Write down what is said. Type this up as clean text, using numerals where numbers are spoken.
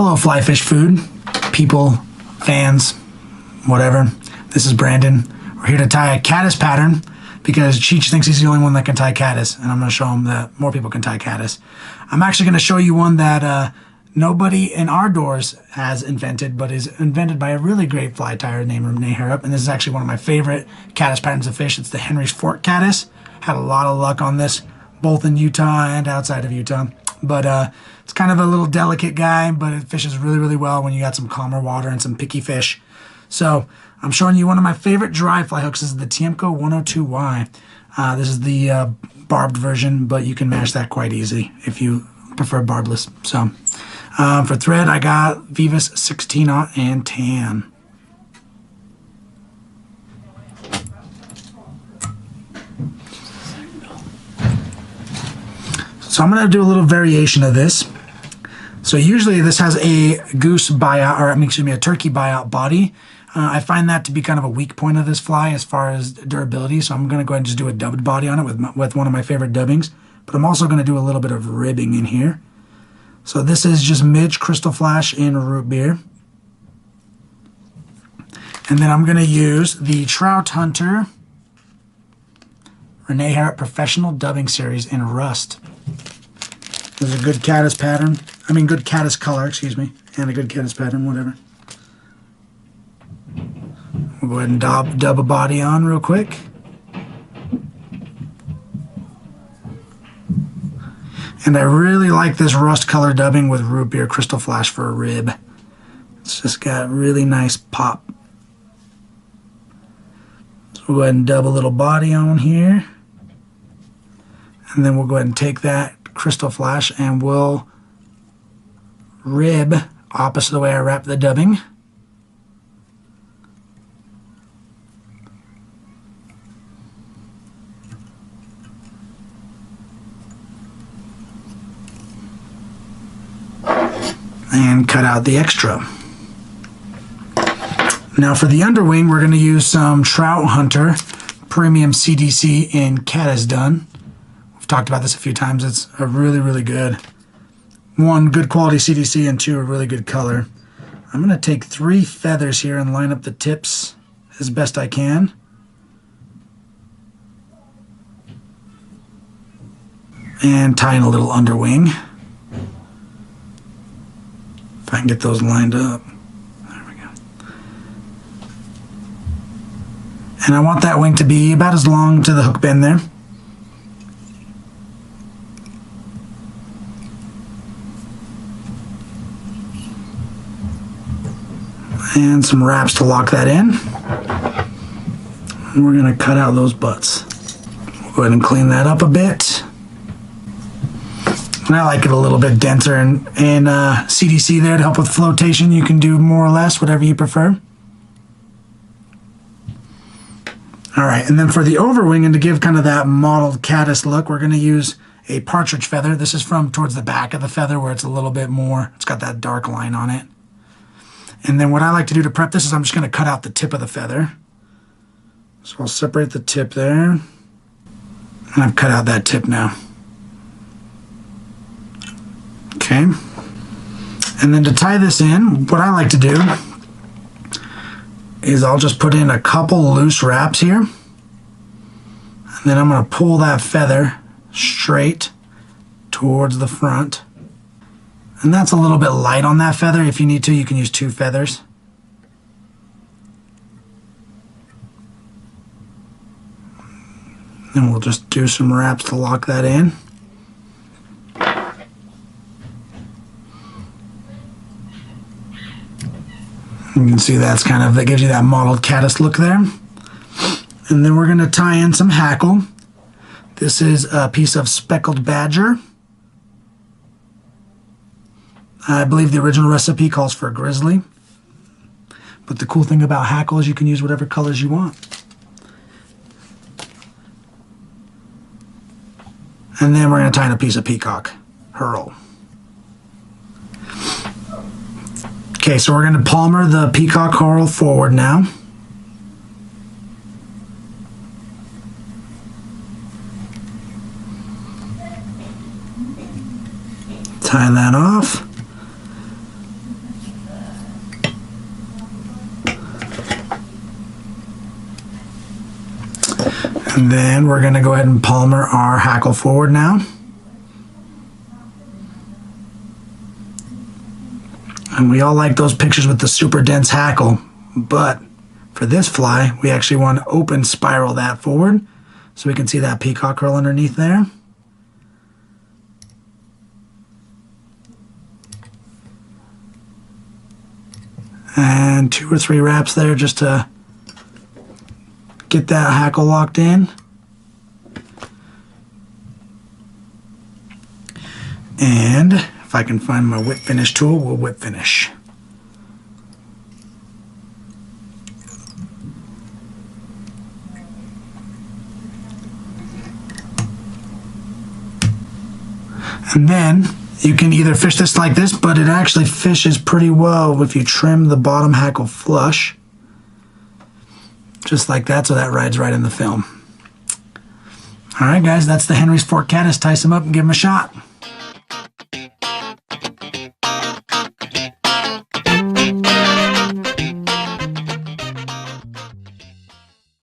Hello, fly fish food, people, fans, whatever. This is Brandon. We're here to tie a caddis pattern because Cheech thinks he's the only one that can tie caddis, and I'm going to show him that more people can tie caddis. I'm actually going to show you one that nobody in our doors has invented, but is invented by a really great fly tyer named Renee Harrop, and this is actually one of my favorite caddis patterns of fish. It's the Henry's Fork caddis. Had a lot of luck on this, both in Utah and outside of Utah. But it's kind of a little delicate guy, but it fishes really, really well when you got some calmer water and some picky fish. So I'm showing you one of my favorite dry fly hooks. This is the Tiemco 102Y. This is the barbed version, but you can mash that quite easy if you prefer barbless. So for thread, I got Vivus 16-aught and tan. So I'm going to do a little variation of this. So usually this has a goose buyout, or excuse me, a turkey buyout body. I find that to be kind of a weak point of this fly as far as durability. So I'm going to go ahead and just do a dubbed body on it with one of my favorite dubbings. But I'm also going to do a little bit of ribbing in here. So this is just Midge, Crystal Flash, and Root Beer. And then I'm going to use the Trout Hunter Renee Harrop Professional Dubbing Series in Rust. This is a good caddis pattern. I mean, good caddis color, excuse me. And a good caddis pattern, whatever. We'll go ahead and dub a body on real quick. And I really like this rust color dubbing with Root Beer Crystal Flash for a rib. It's just got really nice pop. So we'll go ahead and dub a little body on here. And then we'll go ahead and take that Crystal Flash and we'll rib opposite the way I wrap the dubbing. And cut out the extra. Now for the underwing, we're going to use some Trout Hunter Premium CDC in Caddis done. We've talked about this a few times. It's a really, really good. One, good quality CDC, and two, a really good color. I'm going to take 3 feathers here and line up the tips as best I can. And tie in a little underwing. If I can get those lined up. There we go. And I want that wing to be about as long to the hook bend there. And some wraps to lock that in. And we're going to cut out those butts. We'll go ahead and clean that up a bit. And I like it a little bit denser, and CDC there to help with flotation. You can do more or less, whatever you prefer. All right, and then for the overwing, and to give kind of that mottled caddis look, we're going to use a partridge feather. This is from towards the back of the feather where it's a little bit more, it's got that dark line on it. And then what I like to do to prep this is I'm just going to cut out the tip of the feather. So I'll separate the tip there. And I've cut out that tip now. Okay, and then to tie this in, what I like to do is I'll just put in a couple loose wraps here, and then I'm going to pull that feather straight towards the front. And that's a little bit light on that feather. If you need to, you can use 2 feathers. And we'll just do some wraps to lock that in. You can see that's kind of, that gives you that mottled caddis look there. And then we're going to tie in some hackle. This is a piece of speckled badger. I believe the original recipe calls for a grizzly. But the cool thing about hackle is you can use whatever colors you want. And then we're going to tie in a piece of peacock, herl. Okay, so we're going to palmer the peacock herl forward now. Tie that off. And then we're going to go ahead and palmer our hackle forward now. And we all like those pictures with the super dense hackle, but for this fly, we actually want to open spiral that forward so we can see that peacock herl underneath there. And 2 or 3 wraps there just to get that hackle locked in. And if I can find my whip finish tool, we'll whip finish. And then you can either fish this like this, but it actually fishes pretty well if you trim the bottom hackle flush. Just like that, so that rides right in the film. All right, guys, that's the Henry's Fork Caddis. Tice him up and give him a shot.